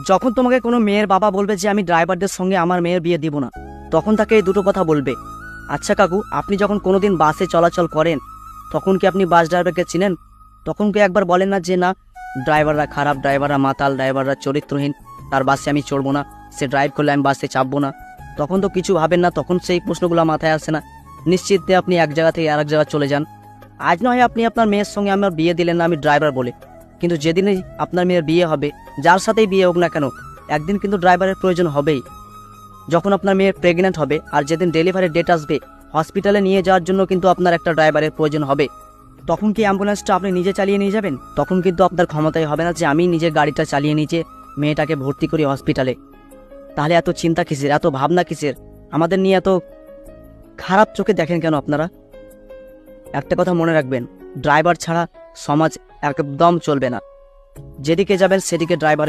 যখন তোমাকে কোনো মেয়ের বাবা বলবে যে আমি ড্রাইভারদের সঙ্গে আমার মেয়ের বিয়ে দিব না, তখন তাকে এই দুটো কথা বলবে। আচ্ছা কাকু, আপনি যখন কোনোদিন বাসে চলাচল করেন তখন কি আপনি বাস ড্রাইভারকে চিনেন? তখন কি একবার বলেন না যে না, ড্রাইভাররা খারাপ, ড্রাইভাররা মাতাল, ড্রাইভাররা চরিত্রহীন, তার বাসে আমি চড়বো না, সে ড্রাইভ করলে আমি বাসে চাপবো না? তখন তো কিছু ভাবেন না, তখন সেই প্রশ্নগুলো মাথায় আসে না। নিশ্চিন্তে আপনি এক জায়গা থেকে আরেক জায়গা চলে যান। আজ নয় আপনি আপনার মেয়ের সঙ্গে আমার বিয়ে দিলেন না আমি ড্রাইভার বলে, কিন্তু যেদিনই আপনার মেয়ের বিয়ে হবে, যার সাথেই বিয়ে হোক না কেন, একদিন কিন্তু ড্রাইভারের প্রয়োজন হবেই। যখন আপনার মেয়ে প্রেগনেন্ট হবে আর যেদিন ডেলিভারির ডেট আসবে, হসপিটালে নিয়ে যাওয়ার জন্য কিন্তু আপনার একটা ড্রাইভারের প্রয়োজন হবে। তখন কি অ্যাম্বুলেন্সটা আপনি নিজে চালিয়ে নিয়ে যাবেন? তখন কিন্তু আপনার ক্ষমতাই হবে না যে আমি নিজের গাড়িটা চালিয়ে নিয়ে মেয়েটাকে ভর্তি করি হসপিটালে। তাহলে এত চিন্তা কিসের, এত ভাবনা কিসের? আমাদের নিয়ে এত খারাপ চোখে দেখেন কেন আপনারা? একটা কথা মনে রাখবেন, ড্রাইভার ছাড়া সমাজ একদম চলবে না। যেদিকে যাবেন সেদিকে ড্রাইভারের